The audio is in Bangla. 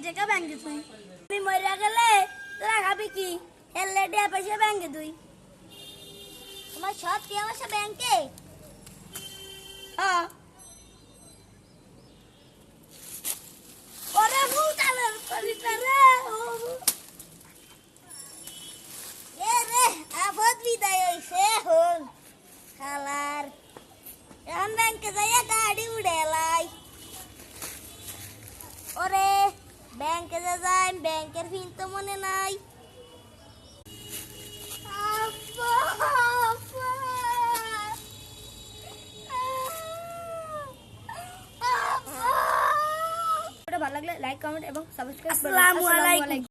টাকা ব্যাংকে তুই আমি মরে গেলে তোরা খাবি কি এলে টাকা পয়সা ব্যাংকে তুই তোমার সৎ কি আমার ব্যাংকে হ্যাঁ ওরে মুটালের পরিতারে এ রে আফত বিদায় হইছে হল খালার এখন ব্যাংকে যাইয়া গাড়ি উড়েলাই ওরে ব্যাংকে যাই ব্যাংকের পিন তো মনে নাই ভালো লাগলে লাইক কমেন্ট এবং সাবস্ক্রাইব করুন। আসসালামু আলাইকুম।